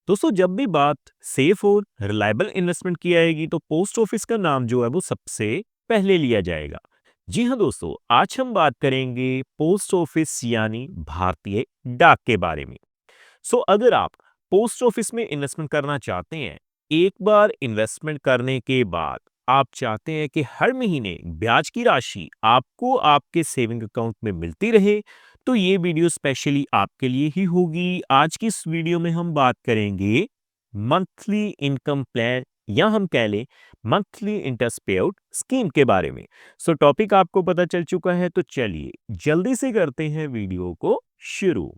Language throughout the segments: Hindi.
दोस्तों जब भी बात सेफ और रिलायबल इन्वेस्टमेंट की आएगी तो पोस्ट ऑफिस का नाम जो है वो सबसे पहले लिया जाएगा। जी हाँ दोस्तों, आज हम बात करेंगे पोस्ट ऑफिस यानी भारतीय डाक के बारे में। अगर आप पोस्ट ऑफिस में इन्वेस्टमेंट करना चाहते हैं, एक बार इन्वेस्टमेंट करने के बाद आप चाहते हैं कि हर महीने ब्याज की राशि आपको आपके सेविंग अकाउंट में मिलती रहे, तो ये वीडियो स्पेशली आपके लिए ही होगी। आज की इस वीडियो में हम बात करेंगे मंथली इनकम प्लान या हम कह लें मंथली इंटरेस्ट पे आउट स्कीम के बारे में। टॉपिक आपको पता चल चुका है, तो चलिए जल्दी से करते हैं वीडियो को शुरू।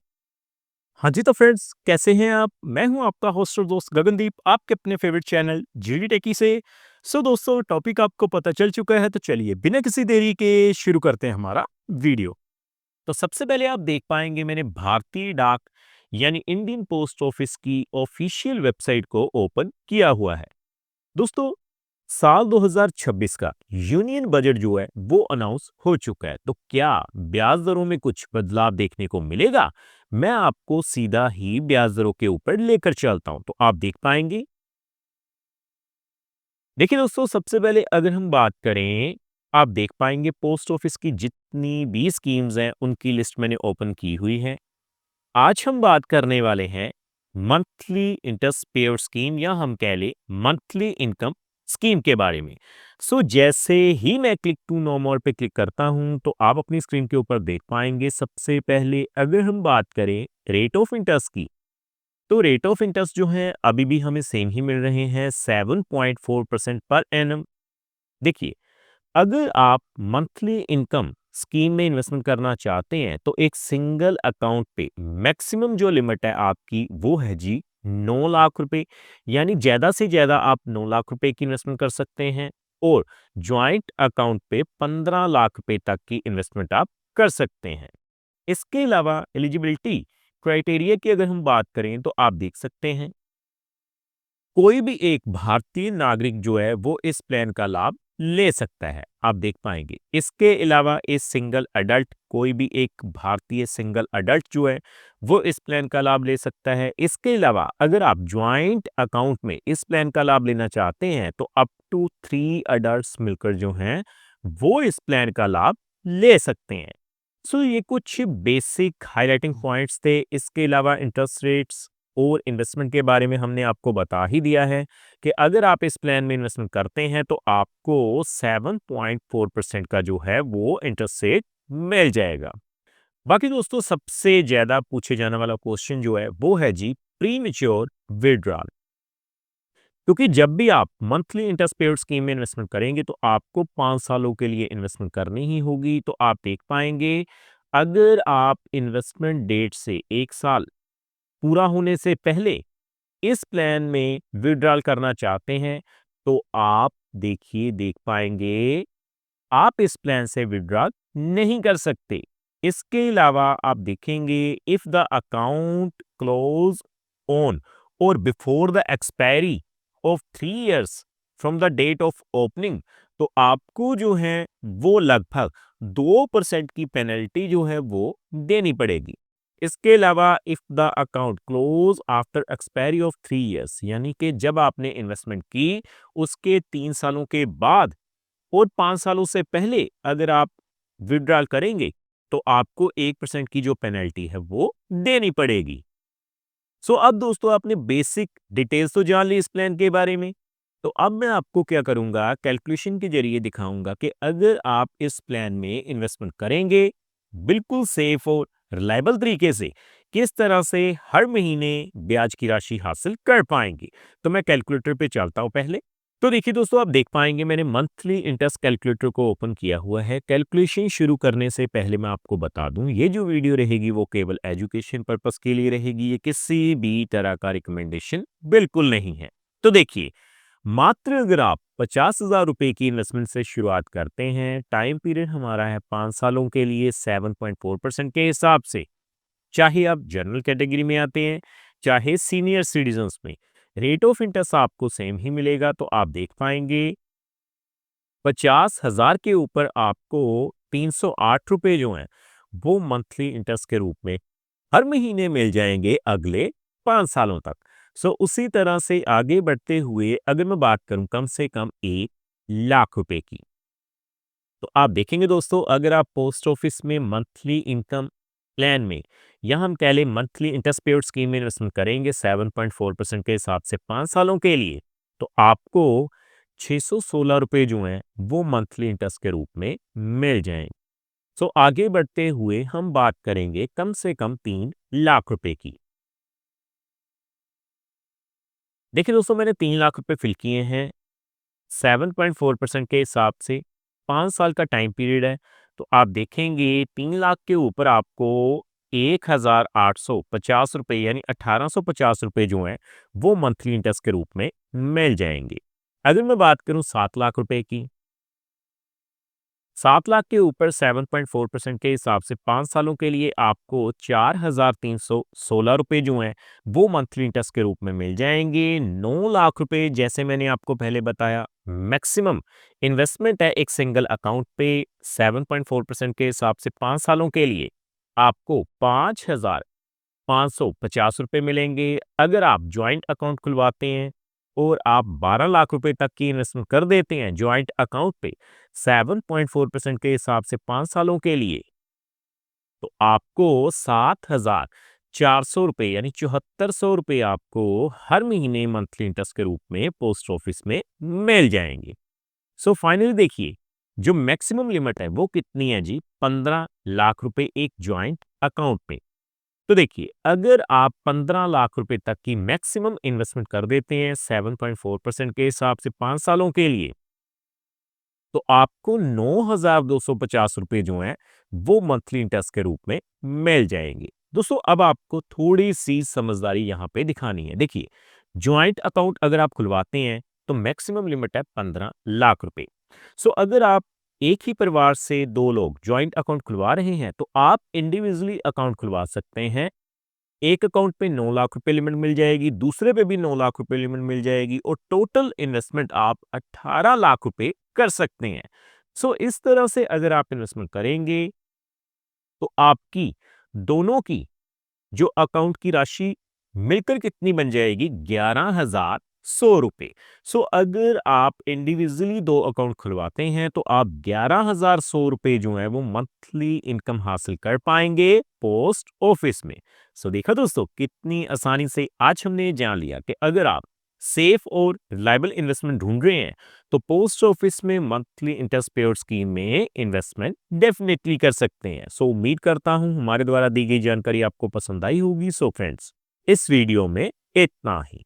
हाँ जी, तो फ्रेंड्स कैसे हैं आप? मैं हूं आपका होस्ट और दोस्त गगनदीप, आपके अपने फेवरेट चैनल जीडी टेकी से। दोस्तों टॉपिक आपको पता चल चुका है, तो चलिए बिना किसी देरी के शुरू करते हैं हमारा वीडियो। तो सबसे पहले आप देख पाएंगे मैंने भारतीय डाक यानी इंडियन पोस्ट ऑफिस की ऑफिशियल वेबसाइट को ओपन किया हुआ है। दोस्तों साल 2026 का यूनियन बजट जो है वो अनाउंस हो चुका है, तो क्या ब्याज दरों में कुछ बदलाव देखने को मिलेगा? मैं आपको सीधा ही ब्याज दरों के ऊपर लेकर चलता हूं, तो आप देख पाएंगे। देखिए दोस्तों, सबसे पहले अगर हम बात करें, आप देख पाएंगे पोस्ट ऑफिस की जितनी भी स्कीम्स हैं उनकी लिस्ट मैंने ओपन की हुई है। आज हम बात करने वाले हैं मंथली इंटरेस्ट पेयर स्कीम या हम कह ले मंथली इनकम स्कीम के बारे में। जैसे ही मैं क्लिक टू नो मोर पे क्लिक करता हूं, तो आप अपनी स्क्रीन के ऊपर देख पाएंगे। सबसे पहले अगर हम बात करें रेट ऑफ इंटरेस्ट की, तो रेट ऑफ इंटरेस्ट जो है अभी भी हमें सेम ही मिल रहे हैं, 7.4% पर एनम। देखिए, अगर आप मंथली इनकम स्कीम में इन्वेस्टमेंट करना चाहते हैं, तो एक सिंगल अकाउंट पे मैक्सिमम जो लिमिट है आपकी वो है जी 9 लाख रुपए। यानी ज्यादा से ज्यादा आप 9 लाख रुपए की इन्वेस्टमेंट कर सकते हैं, और ज्वाइंट अकाउंट पे 15 लाख रुपए तक की इन्वेस्टमेंट आप कर सकते हैं। इसके अलावा एलिजिबिलिटी क्राइटेरिया की अगर हम बात करें, तो आप देख सकते हैं कोई भी एक भारतीय नागरिक जो है वो इस प्लान का लाभ ले सकता है। आप देख पाएंगे इसके अलावा इस सिंगल अडल्ट, कोई भी एक भारतीय सिंगल अडल्ट जो है वो इस प्लान का लाभ ले सकता है। इसके अलावा अगर आप ज्वाइंट अकाउंट में इस प्लान का लाभ लेना चाहते हैं, तो अप टू 3 अडल्ट्स मिलकर जो हैं वो इस प्लान का लाभ ले सकते हैं। ये कुछ बेसिक हाइलाइटिंग पॉइंट्स थे। इसके अलावा इंटरेस्ट रेट्स और इन्वेस्टमेंट के बारे में हमने आपको बता ही दिया है कि अगर आप इस प्लान में इन्वेस्टमेंट करते हैं, तो आपको 7.4% का जो है वो इंटरेस्ट रेट मिल जाएगा। बाकी दोस्तों, सबसे ज्यादा पूछे जाने वाला क्वेश्चन जो है वो है जी प्री मेच्योर विड्रॉल। क्योंकि जब भी आप मंथली इंटरेस्ट पेड स्कीम में इन्वेस्टमेंट करेंगे, तो आपको 5 सालों के लिए इन्वेस्टमेंट करनी ही होगी। तो आप देख पाएंगे, अगर आप इन्वेस्टमेंट डेट से 1 साल पूरा होने से पहले इस प्लान में विड्रॉल करना चाहते हैं, तो आप देखिए देख पाएंगे आप इस प्लान से विड्रॉल नहीं कर सकते। इसके अलावा आप देखेंगे if the account close on or before the expiry of 3 years from the date of opening, तो आपको जो है वो लगभग 2% की पेनल्टी जो है वो देनी पड़ेगी। इसके अलावा if the account close after expiry of 3 years, यानी कि जब आपने इन्वेस्टमेंट की उसके 3 सालों के बाद और 5 सालों से पहले अगर आप विड्रॉल करेंगे, तो आपको 1% की जो पेनल्टी है वो देनी पड़ेगी। अब दोस्तों आपने बेसिक डिटेल्स तो जान ली इस प्लान के बारे में। तो अब मैं आपको क्या करूंगा, कैलकुलेशन के जरिए दिखाऊंगा कि अगर आप इस प्लान में इन्वेस्टमेंट करेंगे बिल्कुल सेफ और रिलायबल तरीके से, किस तरह से हर महीने ब्याज की राशि हासिल कर पाएंगे। तो मैं कैलकुलेटर पे चलता हूं पहले। तो देखिए दोस्तों, आप देख पाएंगे मैंने मंथली इंटरेस्ट कैलकुलेटर को ओपन किया हुआ है। कैलकुलेशन शुरू करने से पहले मैं आपको बता दूं, ये जो वीडियो रहेगी वो केवल एजुकेशन पर्पस के लिए रहेगी, ये किसी भी तरह का रिकमेंडेशन बिल्कुल नहीं है। तो देखिए, मात्र अगर आप 50,000 रुपए की इन्वेस्टमेंट से शुरुआत करते हैं, टाइम पीरियड हमारा है 5 सालों के लिए, 7.4% के हिसाब से, चाहे आप जनरल कैटेगरी में आते हैं चाहे सीनियर सिटीजन में, रेट ऑफ इंटरेस्ट आपको सेम ही मिलेगा। तो आप देख पाएंगे 50,000 के ऊपर आपको 308 रुपए जो हैं वो मंथली इंटरेस्ट के रूप में हर महीने मिल जाएंगे अगले 5 सालों तक। उसी तरह से आगे बढ़ते हुए अगर मैं बात करूं कम से कम 1 लाख रुपए की, तो आप देखेंगे दोस्तों, अगर आप पोस्ट ऑफिस में मंथली इनकम प्लान में, या हम कह लें मंथली इंटरेस्ट पेड स्कीम में इन्वेस्टमेंट करेंगे 7.4% के हिसाब से 5 सालों के लिए, तो आपको 616 रुपए जो हैं वो मंथली इंटरेस्ट के रूप में मिल जाएंगे। आगे बढ़ते हुए हम बात करेंगे कम से कम 3 लाख रुपए की। देखिए दोस्तों, मैंने 3 लाख रुपए फिल किए हैं 7.4% के हिसाब से, 5 साल का टाइम पीरियड है। तो आप देखेंगे 3 लाख के ऊपर आपको 1,850 रुपए यानी 1,850 रुपए जो हैं वो मंथली इंटरेस्ट के रूप में मिल जाएंगे। अगर मैं बात करूं 7 लाख रुपए की, 7 लाख के ऊपर 7.4% के हिसाब से 5 सालों के लिए आपको 4,316 रुपए जो हैं वो मंथली इंटरेस्ट के रूप में मिल जाएंगे। 9 लाख रुपए जैसे मैंने आपको पहले बताया मैक्सिमम इन्वेस्टमेंट है एक सिंगल अकाउंट पे, 7.4% के हिसाब से 5 सालों के लिए आपको 5,550 रुपए मिलेंगे। अगर आप ज्वाइंट अकाउंट खुलवाते हैं और आप 12 लाख रुपए तक की इन्वेस्टमेंट कर देते हैं ज्वाइंट अकाउंट पे 7.4% के हिसाब से 5 सालों के लिए, तो आपको 7,400 रुपए यानी 7400 रुपए आपको हर महीने मंथली इंटरेस्ट के रूप में पोस्ट ऑफिस में मिल जाएंगे। फाइनली देखिए, जो मैक्सिमम लिमिट है वो कितनी है जी, 15 लाख रुपए एक ज्वाइंट अकाउंट पे। तो देखिए, अगर आप 15 लाख रुपए तक की मैक्सिमम इन्वेस्टमेंट कर देते हैं 7.4% के हिसाब से 5 सालों के लिए, तो आपको 9,250 रुपए जो हैं वो मंथली इंटरेस्ट के रूप में मिल जाएंगे। दोस्तों, अब आपको थोड़ी सी समझदारी यहाँ पे दिखानी है। देखिए, ज्वाइंट अकाउंट अगर आप खुलवाते हैं तो मैक्सिमम लिमिट है 15 लाख रुपए। अगर आप एक ही परिवार से 2 लोग ज्वाइंट अकाउंट खुलवा रहे हैं तो आप इंडिविजुअली अकाउंट खुलवा सकते हैं। एक अकाउंट पे 9 लाख रुपए लिमिट मिल जाएगी, दूसरे पे भी 9 लाख रुपए लिमिट मिल जाएगी और टोटल इन्वेस्टमेंट आप 18 लाख रुपए कर सकते हैं। इस तरह से अगर आप इन्वेस्टमेंट करेंगे तो आपकी दोनों की जो अकाउंट की राशि मिलकर कितनी बन जाएगी, 11,100 रुपए। अगर आप इंडिविजुअली 2 अकाउंट खुलवाते हैं तो आप 11,100 रुपए जो है वो मंथली इनकम हासिल कर पाएंगे पोस्ट ऑफिस में। देखा दोस्तों, कितनी आसानी से आज हमने जान लिया कि अगर आप सेफ और रिलायबल इन्वेस्टमेंट ढूंढ रहे हैं तो पोस्ट ऑफिस में मंथली इंटरेस्ट पेड स्कीम में इन्वेस्टमेंट डेफिनेटली कर सकते हैं। उम्मीद करता हूं हमारे द्वारा दी गई जानकारी आपको पसंद आई होगी। फ्रेंड्स, इस वीडियो में इतना ही।